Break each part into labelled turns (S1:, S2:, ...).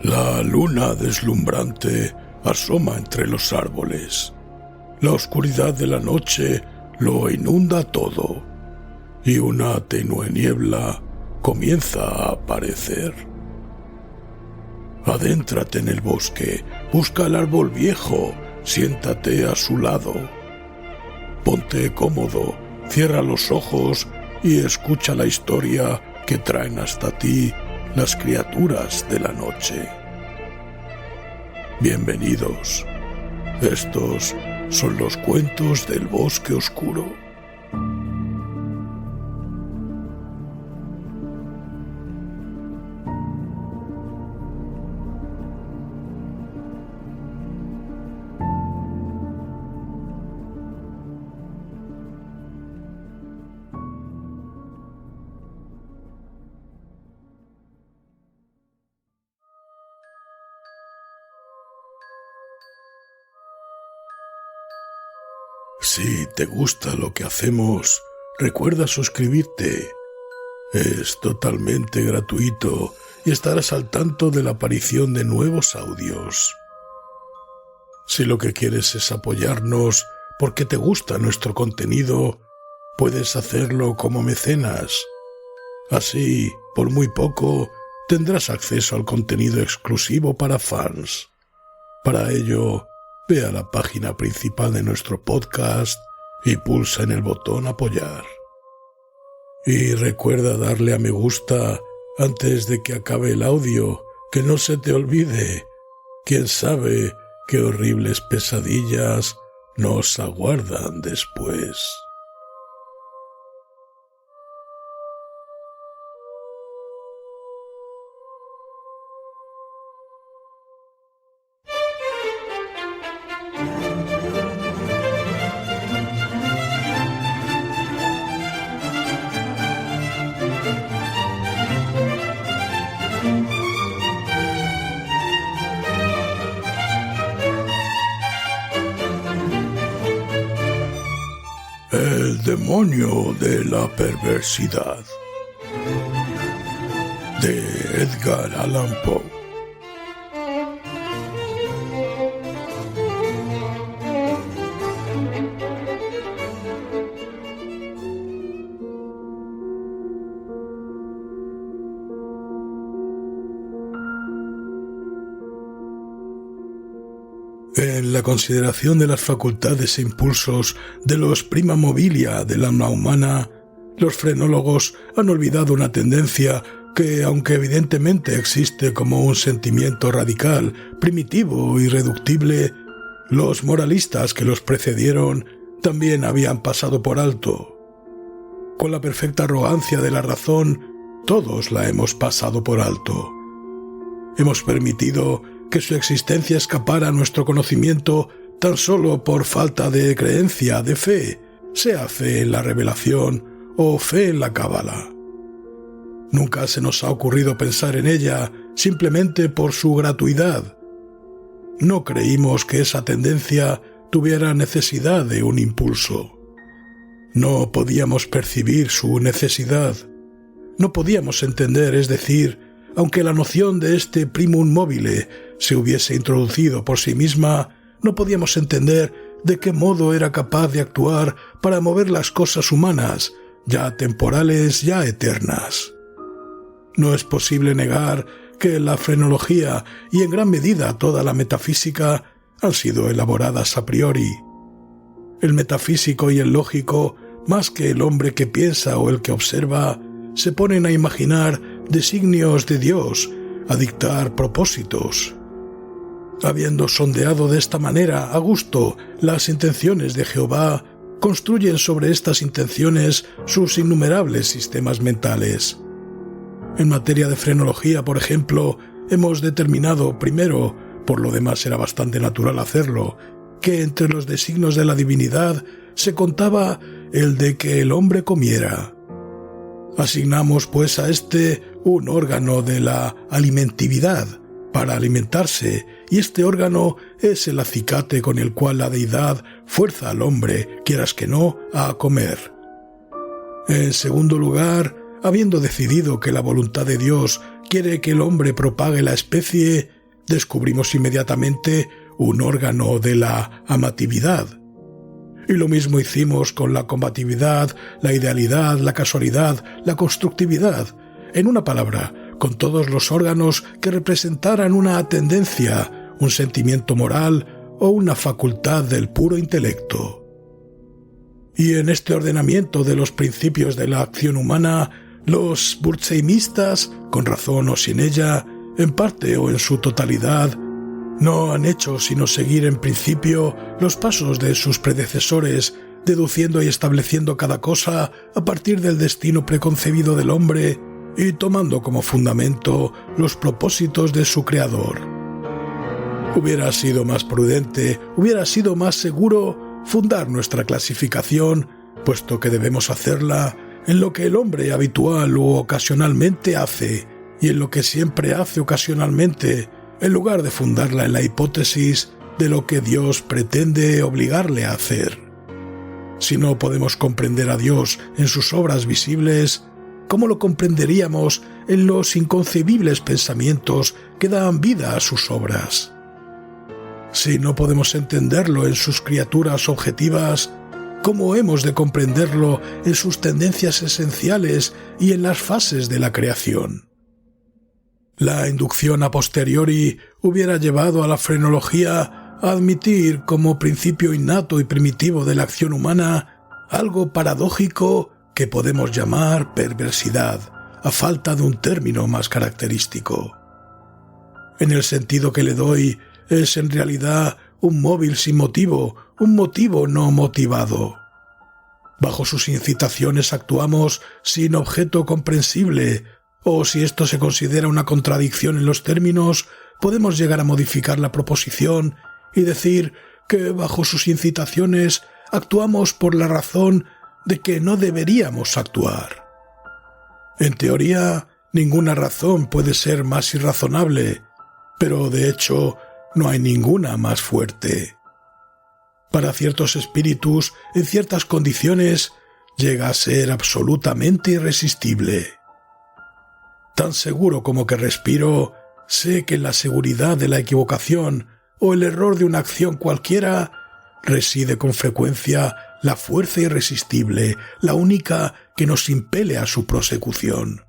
S1: La luna deslumbrante asoma entre los árboles. La oscuridad de la noche lo inunda todo, y una tenue niebla comienza a aparecer. Adéntrate en el bosque, busca el árbol viejo, siéntate a su lado. Ponte cómodo, cierra los ojos y escucha la historia que traen hasta ti las criaturas de la noche. Bienvenidos. Estos son los cuentos del bosque oscuro. Si te gusta lo que hacemos, recuerda suscribirte. Es totalmente gratuito y estarás al tanto de la aparición de nuevos audios. Si lo que quieres es apoyarnos porque te gusta nuestro contenido, puedes hacerlo como mecenas. Así, por muy poco, tendrás acceso al contenido exclusivo para fans. Para ello, ve a la página principal de nuestro podcast y pulsa en el botón apoyar. Y recuerda darle a me gusta antes de que acabe el audio, que no se te olvide. Quién sabe qué horribles pesadillas nos aguardan después. El demonio de la perversidad, de Edgar Allan Poe. En la consideración de las facultades e impulsos de los prima mobilia del alma humana, los frenólogos han olvidado una tendencia que, aunque evidentemente existe como un sentimiento radical, primitivo e irreductible, los moralistas que los precedieron también habían pasado por alto. Con la perfecta arrogancia de la razón, todos la hemos pasado por alto. Hemos permitido que su existencia escapara a nuestro conocimiento tan solo por falta de creencia, de fe, sea fe en la revelación o fe en la cábala. Nunca se nos ha ocurrido pensar en ella simplemente por su gratuidad. No creímos que esa tendencia tuviera necesidad de un impulso. No podíamos percibir su necesidad. No podíamos entender, es decir, aunque la noción de este primum mobile se hubiese introducido por sí misma, no podíamos entender de qué modo era capaz de actuar para mover las cosas humanas, ya temporales, ya eternas. No es posible negar que la frenología y en gran medida toda la metafísica han sido elaboradas a priori. El metafísico y el lógico, más que el hombre que piensa o el que observa, se ponen a imaginar designios de Dios, a dictar propósitos. Habiendo sondeado de esta manera a gusto las intenciones de Jehová, construyen sobre estas intenciones sus innumerables sistemas mentales. En materia de frenología, por ejemplo, hemos determinado primero, por lo demás era bastante natural hacerlo, que entre los designios de la divinidad se contaba el de que el hombre comiera. Asignamos pues a este un órgano de la alimentividad para alimentarse, y este órgano es el acicate con el cual la deidad fuerza al hombre, quieras que no, a comer. En segundo lugar, habiendo decidido que la voluntad de Dios quiere que el hombre propague la especie, descubrimos inmediatamente un órgano de la amatividad. Y lo mismo hicimos con la combatividad, la idealidad, la casualidad, la constructividad. En una palabra, con todos los órganos que representaran una tendencia, un sentimiento moral o una facultad del puro intelecto. Y en este ordenamiento de los principios de la acción humana, los burzheimistas, con razón o sin ella, en parte o en su totalidad, no han hecho sino seguir en principio los pasos de sus predecesores, deduciendo y estableciendo cada cosa a partir del destino preconcebido del hombre y tomando como fundamento los propósitos de su creador. Hubiera sido más prudente, hubiera sido más seguro fundar nuestra clasificación, puesto que debemos hacerla en lo que el hombre habitual u ocasionalmente hace y en lo que siempre hace ocasionalmente, en lugar de fundarla en la hipótesis de lo que Dios pretende obligarle a hacer. Si no podemos comprender a Dios en sus obras visibles, ¿cómo lo comprenderíamos en los inconcebibles pensamientos que dan vida a sus obras? Si no podemos entenderlo en sus criaturas objetivas, ¿cómo hemos de comprenderlo en sus tendencias esenciales y en las fases de la creación? La inducción a posteriori hubiera llevado a la frenología a admitir como principio innato y primitivo de la acción humana algo paradójico que podemos llamar perversidad, a falta de un término más característico. En el sentido que le doy, es en realidad un móvil sin motivo, un motivo no motivado. Bajo sus incitaciones actuamos sin objeto comprensible, o si esto se considera una contradicción en los términos, podemos llegar a modificar la proposición y decir que bajo sus incitaciones actuamos por la razón de que no deberíamos actuar. En teoría, ninguna razón puede ser más irrazonable, pero de hecho no hay ninguna más fuerte. Para ciertos espíritus, en ciertas condiciones, llega a ser absolutamente irresistible. Tan seguro como que respiro, sé que en la seguridad de la equivocación o el error de una acción cualquiera reside con frecuencia la fuerza irresistible, la única que nos impele a su prosecución.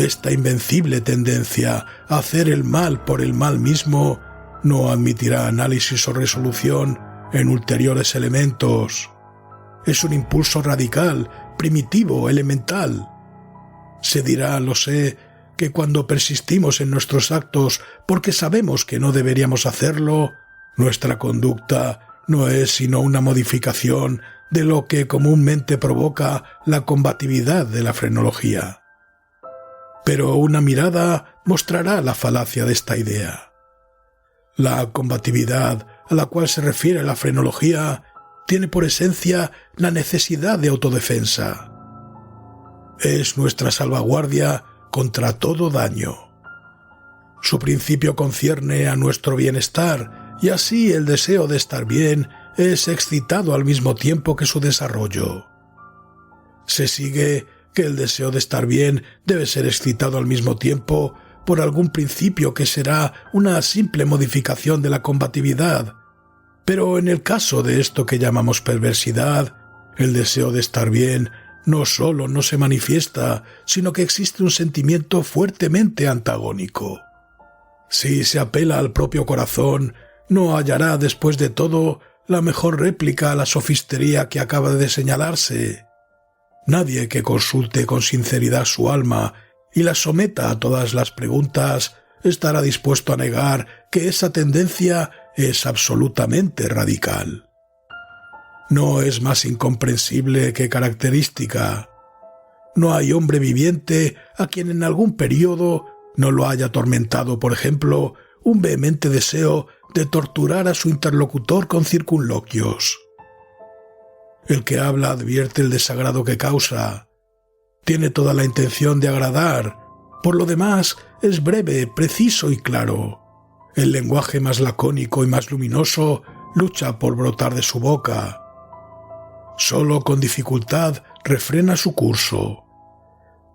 S1: Esta invencible tendencia a hacer el mal por el mal mismo no admitirá análisis o resolución en ulteriores elementos. Es un impulso radical, primitivo, elemental. Se dirá, lo sé, que cuando persistimos en nuestros actos porque sabemos que no deberíamos hacerlo, nuestra conducta no es sino una modificación de lo que comúnmente provoca la combatividad de la frenología. Pero una mirada mostrará la falacia de esta idea. La combatividad a la cual se refiere la frenología tiene por esencia la necesidad de autodefensa. Es nuestra salvaguardia contra todo daño. Su principio concierne a nuestro bienestar y así el deseo de estar bien es excitado al mismo tiempo que su desarrollo. Se sigue que el deseo de estar bien debe ser excitado al mismo tiempo por algún principio que será una simple modificación de la combatividad. Pero en el caso de esto que llamamos perversidad, el deseo de estar bien no solo no se manifiesta, sino que existe un sentimiento fuertemente antagónico. Si se apela al propio corazón, no hallará después de todo la mejor réplica a la sofistería que acaba de señalarse. Nadie que consulte con sinceridad su alma y la someta a todas las preguntas estará dispuesto a negar que esa tendencia es absolutamente radical. No es más incomprensible que característica. No hay hombre viviente a quien en algún período no lo haya atormentado, por ejemplo, un vehemente deseo de torturar a su interlocutor con circunloquios. El que habla advierte el desagrado que causa. Tiene toda la intención de agradar. Por lo demás, es breve, preciso y claro. El lenguaje más lacónico y más luminoso lucha por brotar de su boca. Solo con dificultad refrena su curso.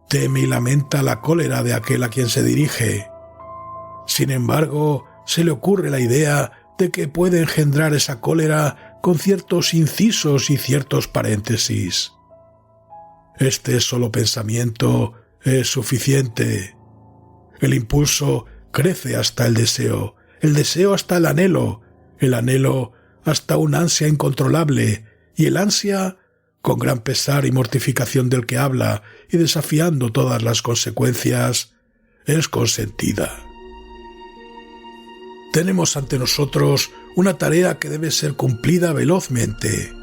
S1: teme y lamenta la cólera de aquel a quien se dirige. Sin embargo, se le ocurre la idea de que puede engendrar esa cólera con ciertos incisos y ciertos paréntesis. Este solo pensamiento es suficiente. El impulso crece hasta el deseo hasta el anhelo hasta una ansia incontrolable, y el ansia, con gran pesar y mortificación del que habla y desafiando todas las consecuencias, es consentida. Tenemos ante nosotros una tarea que debe ser cumplida velozmente.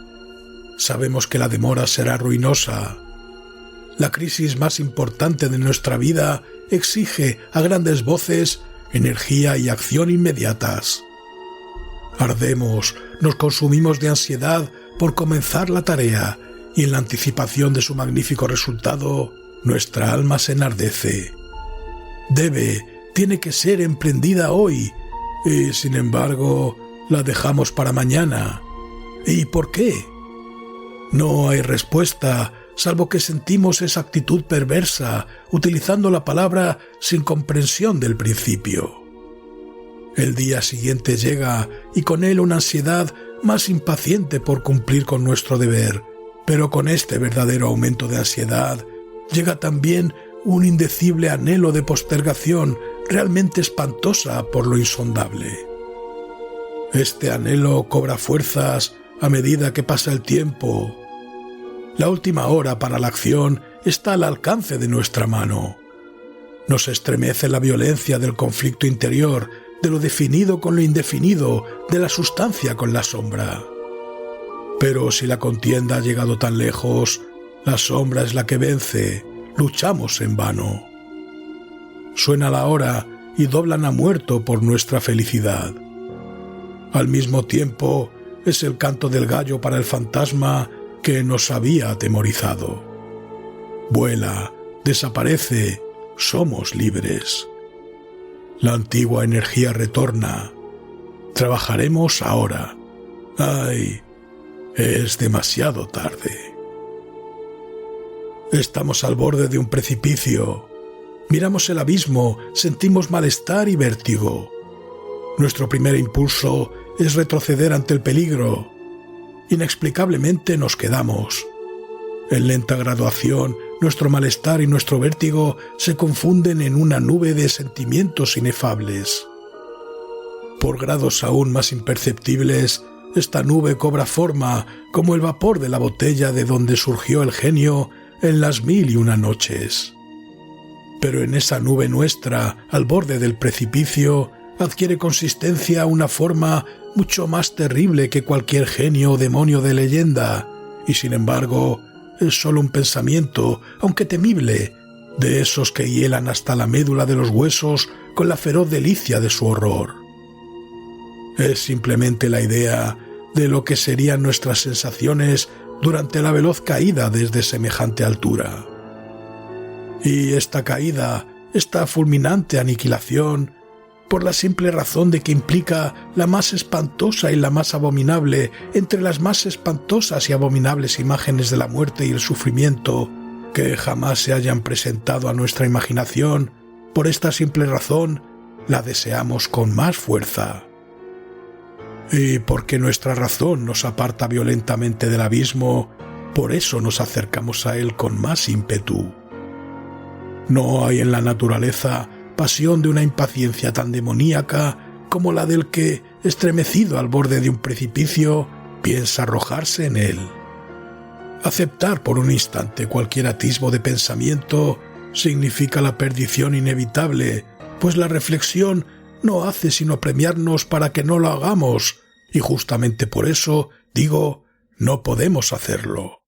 S1: Sabemos que la demora será ruinosa. La crisis más importante de nuestra vida exige a grandes voces energía y acción inmediatas. Ardemos, nos consumimos de ansiedad por comenzar la tarea, y en la anticipación de su magnífico resultado, nuestra alma se enardece. Tiene que ser emprendida hoy, y sin embargo la dejamos para mañana. ¿Y por qué? No hay respuesta, salvo que sentimos esa actitud perversa, utilizando la palabra sin comprensión del principio. El día siguiente llega, y con él una ansiedad más impaciente por cumplir con nuestro deber, pero con este verdadero aumento de ansiedad llega también un indecible anhelo de postergación realmente espantosa por lo insondable. Este anhelo cobra fuerzas a medida que pasa el tiempo. La última hora para la acción está al alcance de nuestra mano. Nos estremece la violencia del conflicto interior, de lo definido con lo indefinido, de la sustancia con la sombra. Pero si la contienda ha llegado tan lejos, la sombra es la que vence, luchamos en vano. Suena la hora y doblan a muerto por nuestra felicidad. Al mismo tiempo, es el canto del gallo para el fantasma que nos había atemorizado. Vuela, desaparece, somos libres. La antigua energía retorna. Trabajaremos ahora. ¡Ay! Es demasiado tarde. Estamos al borde de un precipicio. Miramos el abismo, sentimos malestar y vértigo. Nuestro primer impulso es retroceder ante el peligro. Inexplicablemente nos quedamos. En lenta graduación, nuestro malestar y nuestro vértigo se confunden en una nube de sentimientos inefables. Por grados aún más imperceptibles, esta nube cobra forma como el vapor de la botella de donde surgió el genio en las 1001 noches. Pero en esa nube nuestra, al borde del precipicio, adquiere consistencia una forma mucho más terrible que cualquier genio o demonio de leyenda, y sin embargo es solo un pensamiento, aunque temible, de esos que hielan hasta la médula de los huesos con la feroz delicia de su horror. Es simplemente la idea de lo que serían nuestras sensaciones durante la veloz caída desde semejante altura. Y esta caída, esta fulminante aniquilación, por la simple razón de que implica la más espantosa y la más abominable entre las más espantosas y abominables imágenes de la muerte y el sufrimiento que jamás se hayan presentado a nuestra imaginación, por esta simple razón la deseamos con más fuerza. Y porque nuestra razón nos aparta violentamente del abismo, por eso nos acercamos a él con más ímpetu. No hay en la naturaleza pasión de una impaciencia tan demoníaca como la del que, estremecido al borde de un precipicio, piensa arrojarse en él. Aceptar por un instante cualquier atisbo de pensamiento significa la perdición inevitable, pues la reflexión no hace sino premiarnos para que no lo hagamos, y justamente por eso, digo, no podemos hacerlo.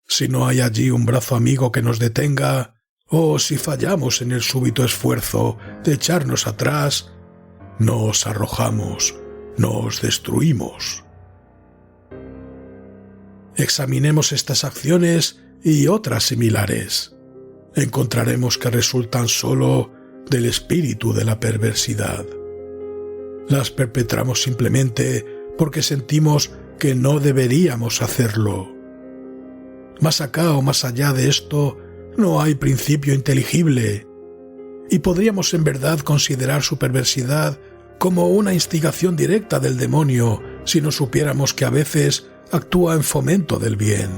S1: Si no hay allí un brazo amigo que nos detenga, o si fallamos en el súbito esfuerzo de echarnos atrás, nos arrojamos, nos destruimos. Examinemos estas acciones y otras similares. Encontraremos que resultan solo del espíritu de la perversidad. Las perpetramos simplemente porque sentimos que no deberíamos hacerlo. Más acá o más allá de esto, no hay principio inteligible, y podríamos en verdad considerar su perversidad como una instigación directa del demonio si no supiéramos que a veces actúa en fomento del bien.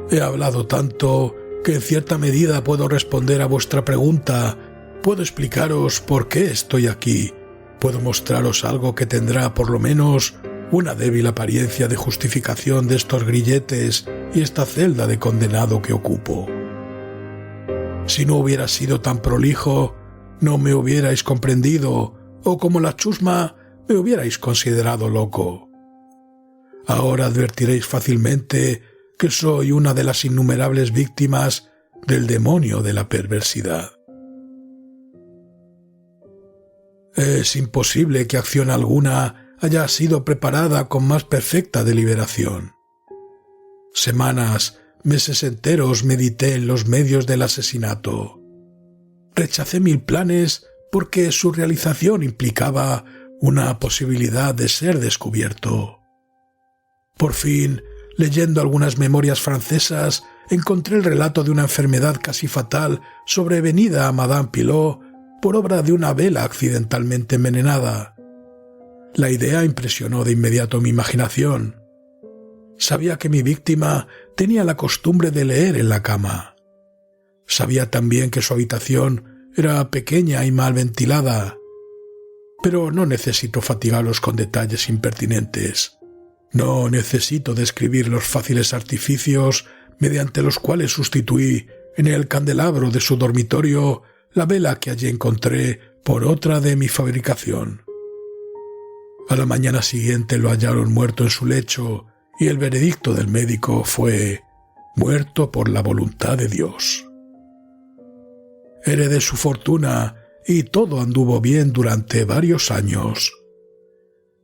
S1: He hablado tanto que en cierta medida puedo responder a vuestra pregunta, puedo explicaros por qué estoy aquí, puedo mostraros algo que tendrá por lo menos una débil apariencia de justificación de estos grilletes y esta celda de condenado que ocupo. Si no hubiera sido tan prolijo, no me hubierais comprendido, o como la chusma, me hubierais considerado loco. Ahora advertiréis fácilmente que soy una de las innumerables víctimas del demonio de la perversidad. Es imposible que acción alguna haya sido preparada con más perfecta deliberación. Semanas, meses enteros medité en los medios del asesinato. Rechacé 1000 planes porque su realización implicaba una posibilidad de ser descubierto. Por fin, leyendo algunas memorias francesas, encontré el relato de una enfermedad casi fatal sobrevenida a Madame Pilot por obra de una vela accidentalmente envenenada. La idea impresionó de inmediato mi imaginación. Sabía que mi víctima tenía la costumbre de leer en la cama. Sabía también que su habitación era pequeña y mal ventilada. Pero no necesito fatigaros con detalles impertinentes. No necesito describir los fáciles artificios mediante los cuales sustituí en el candelabro de su dormitorio la vela que allí encontré por otra de mi fabricación. A la mañana siguiente lo hallaron muerto en su lecho y el veredicto del médico fue muerto por la voluntad de Dios. Heredé su fortuna y todo anduvo bien durante varios años.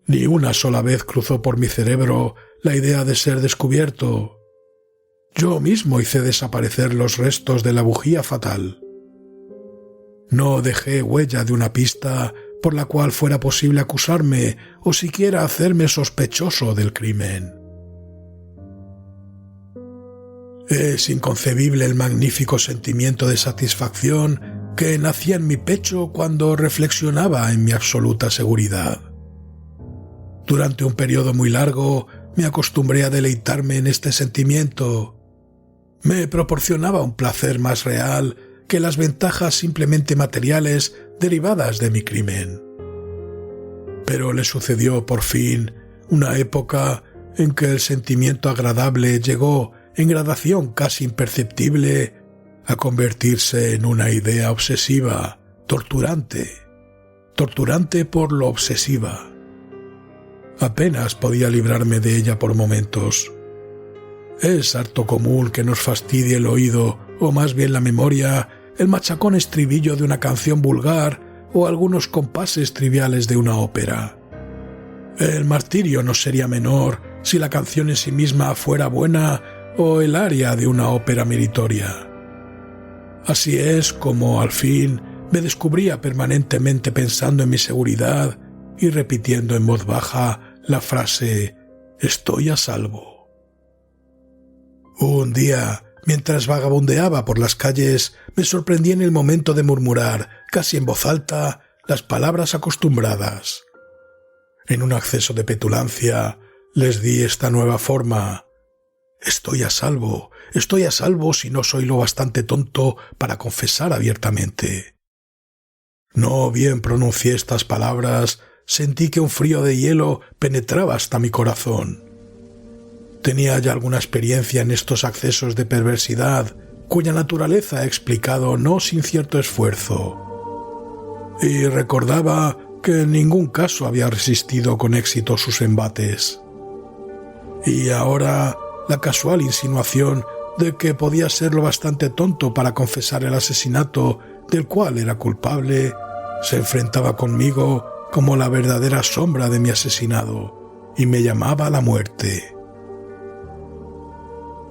S1: Ni una sola vez cruzó por mi cerebro la idea de ser descubierto. Yo mismo hice desaparecer los restos de la bujía fatal. No dejé huella de una pista por la cual fuera posible acusarme o siquiera hacerme sospechoso del crimen. Es inconcebible el magnífico sentimiento de satisfacción que nacía en mi pecho cuando reflexionaba en mi absoluta seguridad. Durante un periodo muy largo me acostumbré a deleitarme en este sentimiento. Me proporcionaba un placer más real que las ventajas simplemente materiales derivadas de mi crimen. Pero le sucedió por fin una época en que el sentimiento agradable llegó en gradación casi imperceptible a convertirse en una idea obsesiva, torturante por lo obsesiva. Apenas podía librarme de ella por momentos. Es harto común que nos fastidie el oído, o más bien la memoria, el machacón estribillo de una canción vulgar o algunos compases triviales de una ópera. El martirio no sería menor si la canción en sí misma fuera buena o el aria de una ópera meritoria. Así es como, al fin, me descubría permanentemente pensando en mi seguridad y repitiendo en voz baja la frase «estoy a salvo». Un día, mientras vagabundeaba por las calles, me sorprendí en el momento de murmurar, casi en voz alta, las palabras acostumbradas. En un acceso de petulancia, les di esta nueva forma: estoy a salvo si no soy lo bastante tonto para confesar abiertamente. No bien pronuncié estas palabras, sentí que un frío de hielo penetraba hasta mi corazón. Tenía ya alguna experiencia en estos accesos de perversidad, cuya naturaleza he explicado no sin cierto esfuerzo. Y recordaba que en ningún caso había resistido con éxito sus embates. Y ahora la casual insinuación de que podía ser lo bastante tonto para confesar el asesinato del cual era culpable se enfrentaba conmigo como la verdadera sombra de mi asesinado y me llamaba a la muerte.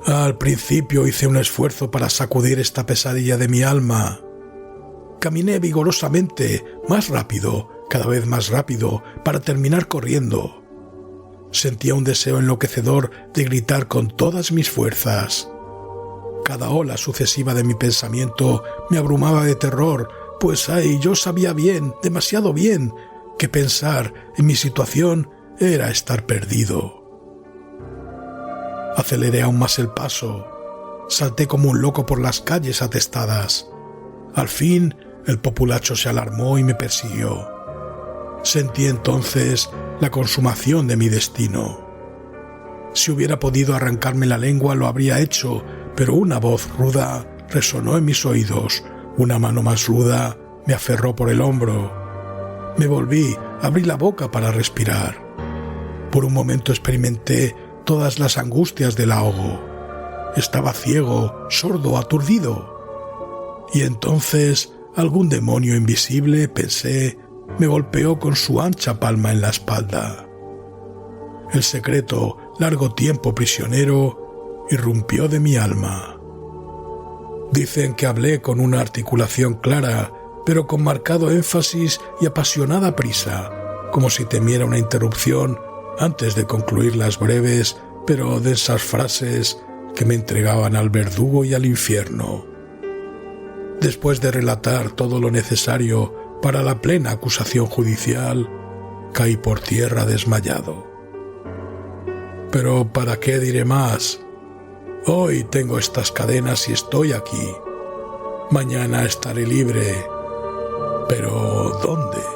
S1: Al principio hice un esfuerzo para sacudir esta pesadilla de mi alma. Caminé vigorosamente, más rápido, cada vez más rápido, para terminar corriendo. Sentía un deseo enloquecedor de gritar con todas mis fuerzas. Cada ola sucesiva de mi pensamiento me abrumaba de terror, pues yo sabía bien, demasiado bien, que pensar en mi situación era estar perdido. Aceleré aún más el paso. Salté como un loco por las calles atestadas. Al fin, el populacho se alarmó y me persiguió. Sentí entonces la consumación de mi destino. Si hubiera podido arrancarme la lengua lo habría hecho, pero una voz ruda resonó en mis oídos. Una mano más ruda me aferró por el hombro. Me volví, abrí la boca para respirar. Por un momento experimenté todas las angustias del ahogo. Estaba ciego, sordo, aturdido. Y entonces algún demonio invisible, pensé, me golpeó con su ancha palma en la espalda. El secreto, largo tiempo prisionero, irrumpió de mi alma. Dicen que hablé con una articulación clara, pero con marcado énfasis y apasionada prisa, como si temiera una interrupción antes de concluir las breves pero densas frases que me entregaban al verdugo y al infierno. Después de relatar todo lo necesario para la plena acusación judicial, caí por tierra desmayado. Pero ¿para qué diré más? Hoy tengo estas cadenas y estoy aquí. Mañana estaré libre. ¿Pero dónde?